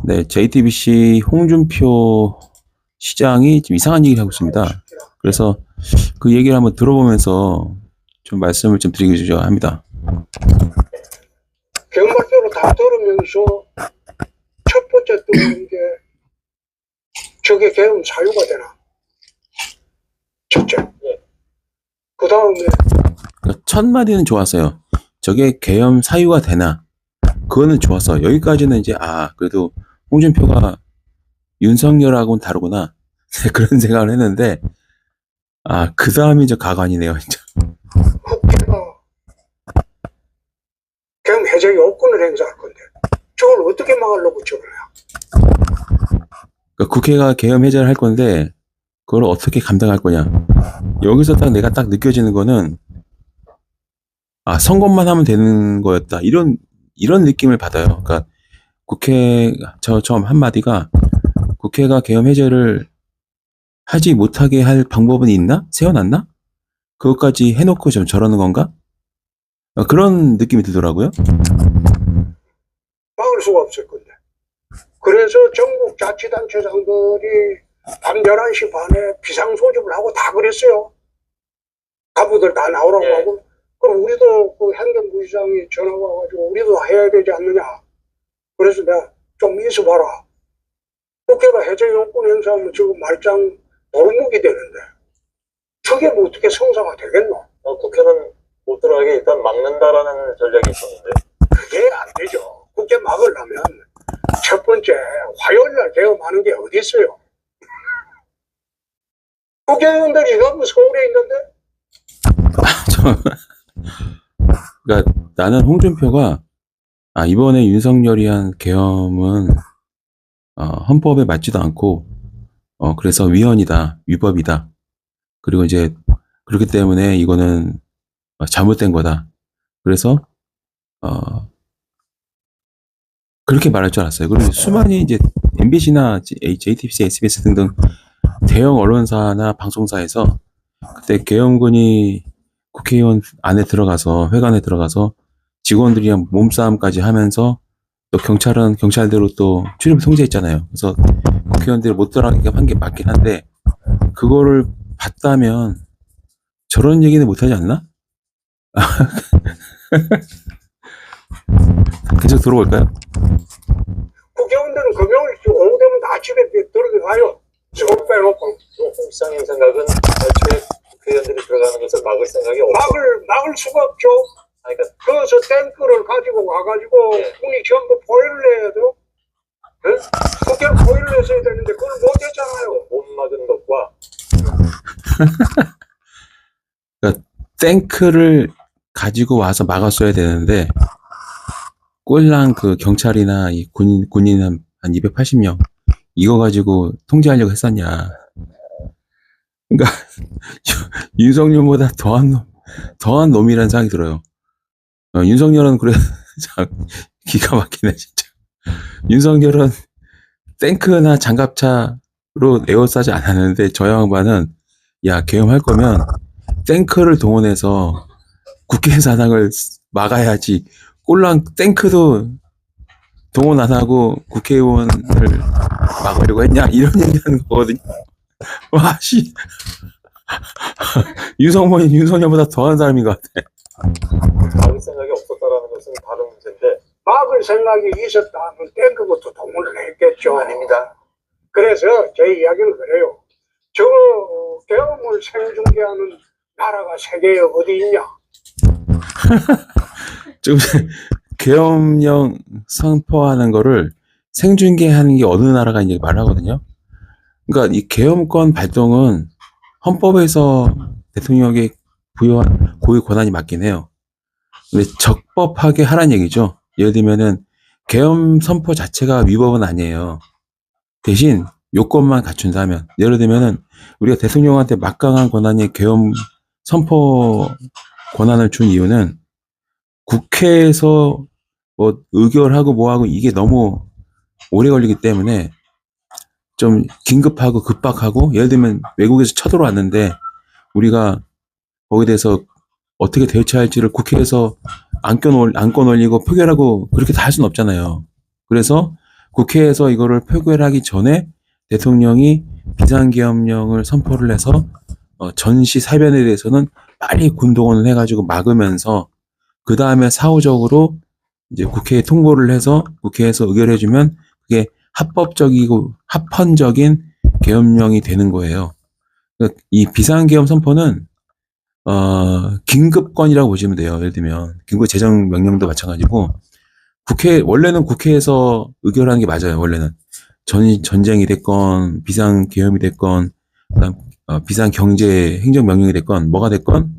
네, JTBC 홍준표 시장이 좀 이상한 얘기를 하고 있습니다. 그래서 그 얘기를 한번 들어보면서 좀 말씀을 좀 드리고자 합니다. 경과적으로 다 들으면서 첫 번째 뜨는 게 저게 계엄 사유가 되나? 첫째. 그 다음에 그러니까 첫 마디는 좋았어요. 저게 계엄 사유가 되나? 그거는 좋았어. 여기까지는 이제 그래도 홍준표가 윤석열하고는 다르구나. 그런 생각을 했는데 그 다음이 이제 가관이네요. 진짜. 국회가 계엄 해제 요건을 행사할 건데 저걸 어떻게 막으려고 저러냐? 그러니까 국회가 계엄 해제를 할 건데 그걸 어떻게 감당할 거냐. 여기서 내가 딱 느껴지는 거는 선거만 하면 되는 거였다. 이런 느낌을 받아요. 그러니까 처음 한마디가 국회가 계엄 해제를 하지 못하게 할 방법은 있나? 세워놨나? 그것까지 해놓고 좀 저러는 건가? 그런 느낌이 들더라고요. 막을 수가 없을 건데. 그래서 전국 자치단체장들이 밤 11시 반에 비상소집을 하고 다 그랬어요. 간부들 다 나오라고 하고. 그럼 우리도 그 행정부시장이 전화가 와가지고 우리도 해야 되지 않느냐. 그래서 내가 좀 있어봐라. 국회가 해제 요건 행사하면 지금 말짱 도루묵이 되는데 저게 뭐 어떻게 성사가 되겠노? 국회는 못 들어가게 일단 막는다라는 전략이 있었는데 그게 안 되죠. 국회 막으려면 첫 번째 화요일날 개엄하는 게 어디 있어요? 국회의원들이 지금 서울에 있는데 그러니까 나는 홍준표가 이번에 윤석열이 한 계엄은 헌법에 맞지도 않고 그래서 위헌이다, 위법이다. 그리고 이제 그렇기 때문에 이거는 잘못된 거다. 그래서 그렇게 말할 줄 알았어요. 그리고 수많이 이제 MBC나 JTBC, SBS 등등 대형 언론사나 방송사에서 그때 계엄군이 국회의원 안에 들어가서 회관에 들어가서 직원들이랑 몸싸움까지 하면서 또 경찰대로 또 출입을 통제했잖아요. 그래서 국회의원들이 못 들어가게 한 게 맞긴 한데 그거를 봤다면 저런 얘기는 못하지 않나? 계속 들어볼까요? 국회의원들은 금요일 오후 되면 다 집에 들어가요. 직원 빼놓고. 홍시장님 생각은 애초에 국회의원들이 들어가는 것을 막을 생각이 없어. 막을 수가 없죠. 그러니까 그래서 탱크를 가지고 와가지고 군이 전부 포위를 해야 돼요. 네? 국회는 포위를 했어야 되는데 그걸 못했잖아요. 못 막은 것과 그러니까 탱크를 가지고 와서 막았어야 되는데 꼴랑 그 경찰이나 이 군인 한 280명 이거 가지고 통제하려고 했었냐. 그러니까 윤석열보다 더한 놈이라는 생각이 들어요. 윤석열은 그래 참 기가 막히네 진짜. 윤석열은 탱크나 장갑차로 에워싸지 않았는데 저 양반은 계엄할 거면 탱크를 동원해서 국회 사당을 막아야지. 꼴랑 탱크도 동원 안 하고 국회의원을 막으려고 했냐 이런 얘기하는 거거든요. 와 씨. 윤석열보다 더한 사람인 것 같아. 막을 생각이 없었다라는 것은 다른 문제인데 막을 생각이 있었다면 탱크부터 동원을 했겠죠. 아닙니다. 그래서 제 이야기는 그래요. 저 계엄을 생중계하는 나라가 세계에 어디 있냐? 지금 계엄령 선포하는 거를 생중계하는 게 어느 나라가 이제 말하거든요. 그러니까 이 계엄권 발동은 헌법에서 대통령에게 부여한 고유 권한이 맞긴 해요. 근데 적법하게 하란 얘기죠. 예를 들면은 계엄 선포 자체가 위법은 아니에요. 대신 요건만 갖춘다면, 예를 들면은 우리가 대통령한테 막강한 권한의 계엄 선포 권한을 준 이유는 국회에서 뭐 의결하고 뭐하고 이게 너무 오래 걸리기 때문에 좀 긴급하고 급박하고, 예를 들면 외국에서 쳐들어왔는데 우리가 거기에 대해서 어떻게 대처할지를 국회에서 안건 올리고 표결하고 그렇게 다 할 수는 없잖아요. 그래서 국회에서 이거를 표결하기 전에 대통령이 비상계엄령을 선포를 해서 전시 사변에 대해서는 빨리 군동원을 해가지고 막으면서 그 다음에 사후적으로 이제 국회에 통보를 해서 국회에서 의결해주면 그게 합법적이고 합헌적인 계엄령이 되는 거예요. 그러니까 이 비상계엄 선포는 긴급권이라고 보시면 돼요. 예를 들면 긴급 재정 명령도 마찬가지고 원래는 국회에서 의결하는 게 맞아요. 원래는 전쟁이 됐건 비상계엄이 됐건 그다음 비상경제 행정명령이 됐건 뭐가 됐건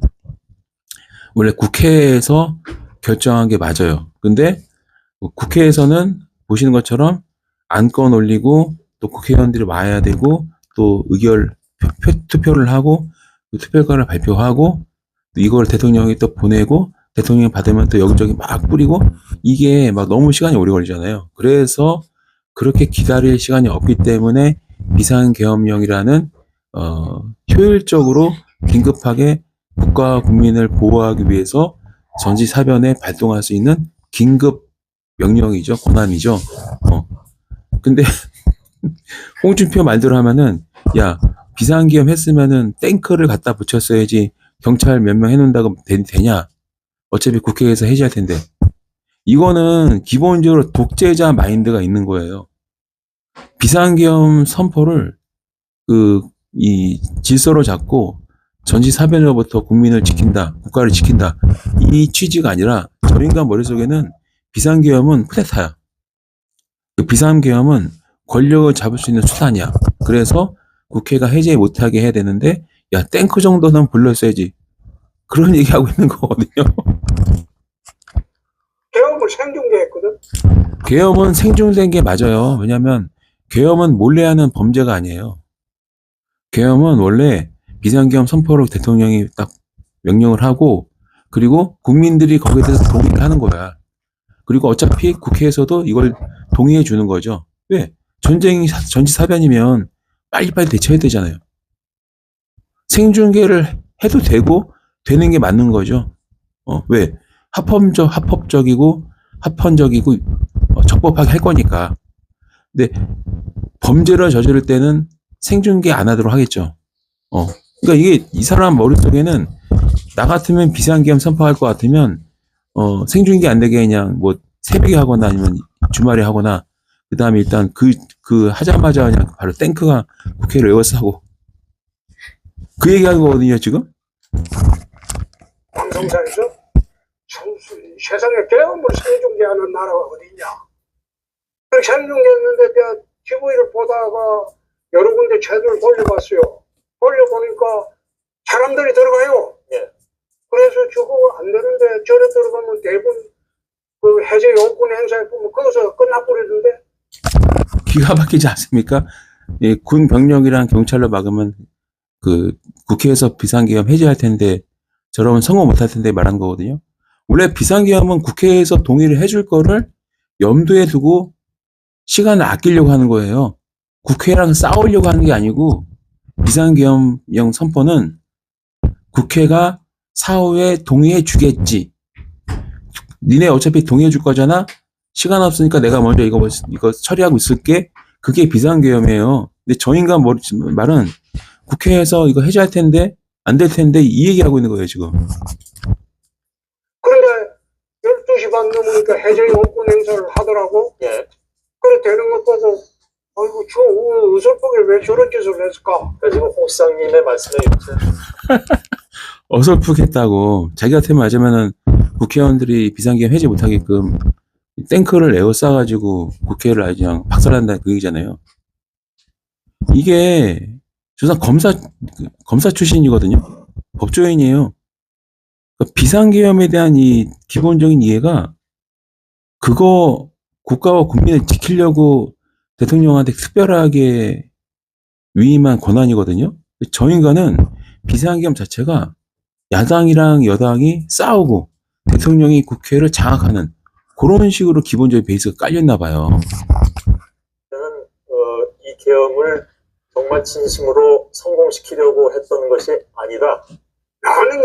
원래 국회에서 결정한 게 맞아요. 근데 국회에서는 보시는 것처럼 안건 올리고 또 국회의원들이 와야 되고 또 투표를 하고 또 투표결과를 발표하고 또 이걸 대통령이 또 보내고 대통령이 받으면 또 여기저기 막 뿌리고 이게 막 너무 시간이 오래 걸리잖아요. 그래서 그렇게 기다릴 시간이 없기 때문에 비상계엄령이라는 효율적으로 긴급하게 국가와 국민을 보호하기 위해서 전지사변에 발동할 수 있는 긴급 명령이죠. 권한이죠. 근데 홍준표 말대로 하면은 야 비상계엄 했으면은 탱크를 갖다 붙였어야지 경찰 몇 명 해놓는다고 되냐? 어차피 국회에서 해제할 텐데. 이거는 기본적으로 독재자 마인드가 있는 거예요. 비상계엄 선포를 이 질서로 잡고 전지사변으로부터 국민을 지킨다, 국가를 지킨다. 이 취지가 아니라 저 인간 머릿속에는 비상계엄은 쿠데타야. 그 비상계엄은 권력을 잡을 수 있는 수단이야. 그래서 국회가 해제 못하게 해야 되는데 야 탱크 정도는 불렀어야지. 그런 얘기하고 있는 거거든요. 계엄을 생중계했거든. 계엄은 생중된 게 맞아요. 왜냐하면 계엄은 몰래 하는 범죄가 아니에요. 계엄은 원래 비상계엄 선포를 대통령이 딱 명령을 하고 그리고 국민들이 거기에 대해서 동의를 하는 거야. 그리고 어차피 국회에서도 이걸 동의해 주는 거죠. 왜? 전지사변이면 빨리빨리 대처해야 되잖아요. 생중계를 해도 되고 되는 게 맞는 거죠. 왜? 합법적이고 합헌적이고 적법하게 할 거니까. 근데 범죄를 저지를 때는 생중계 안 하도록 하겠죠. 그러니까 이게 이 사람 머릿속에는 나 같으면 비상계엄 선포할 것 같으면 생중계 안 되게 그냥 뭐 새벽에 하거나 아니면 주말에 하거나 그 다음에 일단 그 하자마자 그냥 바로 탱크가 국회를 에워싸고 그 얘기하는 거거든요 지금. 방송사에서 세상에 계엄을 생중계하는 나라가 어디냐. 그렇게 생중계했는데 내가 TV를 보다가 여러 군데 채널을 돌려봤어요. 돌려보니까 사람들이 들어가요. 예. 그래서 저거 안 되는데 저래 들어가면 대부분 그 해제 요건 행사에 보면 거기서 끝나버리던데. 기가 막히지 않습니까? 예, 군 병력이랑 경찰로 막으면 그 국회에서 비상계엄 해제할 텐데 저러면 성공 못할 텐데 말한 거거든요. 원래 비상계엄은 국회에서 동의를 해줄 거를 염두에 두고 시간을 아끼려고 하는 거예요. 국회랑 싸우려고 하는 게 아니고 비상계엄령 선포는 국회가 사후에 동의해 주겠지. 니네 어차피 동의해 줄 거잖아. 시간 없으니까 내가 먼저 이거 처리하고 있을게. 그게 비상계엄이에요. 근데 저 인간 말은 국회에서 이거 해제할 텐데 안 될 텐데 이 얘기하고 있는 거예요 지금. 그런데 12시 반 넘으니까 해제 요건 행사를 하더라고. 예. 그래 되는 것 보고 아이고 저 어설프게 왜 저런 짓을 했을까. 그러니까 지금 홍 시장님의 말씀에 이렇게 어설프겠다고 자기 같으면 맞으면은 국회의원들이 비상계엄 해제 못하게끔 탱크를 에워싸가지고 국회를 아주 그냥 박살난다 그 얘기잖아요. 이게 저 사람 검사 출신이거든요. 법조인이에요. 그러니까 비상계엄에 대한 이 기본적인 이해가 그거 국가와 국민을 지키려고 대통령한테 특별하게 위임한 권한이거든요. 저 인간은 비상계엄 자체가 야당이랑 여당이 싸우고 대통령이 국회를 장악하는 그런 식으로 기본적인 베이스가 깔렸나 봐요. 저는 이 계엄을 정말 진심으로 성공시키려고 했던 것이 아니라 나는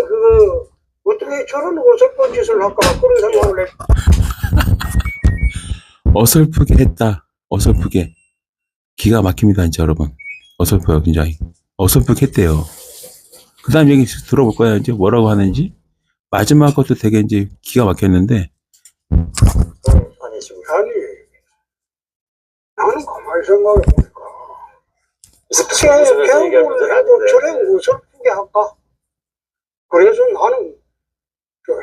어떻게 저런 어설픈 짓을 할까 그런 생각을 했. 어설프게 했다. 어설프게 기가 막힙니다, 진짜 여러분. 어설퍼요, 굉장히. 어설프게 했대요. 그 다음 얘기 들어볼 거야, 이제 뭐라고 하는지. 마지막 것도 되게 이제 기가 막혔는데, 아니시고. 아니, 나는 가만히 생각해보니까, 시간에 배우를 해도 저래 어설프게 할까? 그래서 나는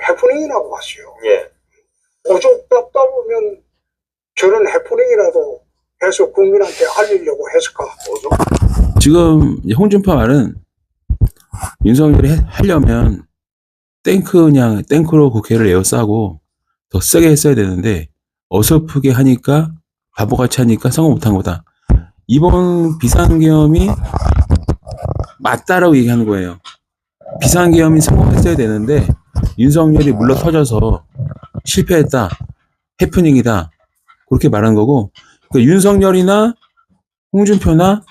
해프닝이라고 봤어요. 예. 오죽 답다 보면 저런 해프닝이라도 해서 국민한테 알리려고 했을까? 오죽. 지금 홍준표 말은 윤석열이 하려면 그냥 탱크로 국회를 에워싸고 더 세게 했어야 되는데 어설프게 하니까 바보같이 하니까 성공 못한 거다. 이번 비상계엄이 맞다라고 얘기하는 거예요. 비상계엄이 성공했어야 되는데 윤석열이 물러터져서 실패했다. 해프닝이다. 그렇게 말한 거고 그 윤석열이나 홍준표나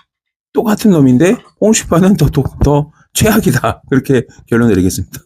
똑같은 놈인데 홍준표는 더 최악이다. 그렇게 결론 내리겠습니다.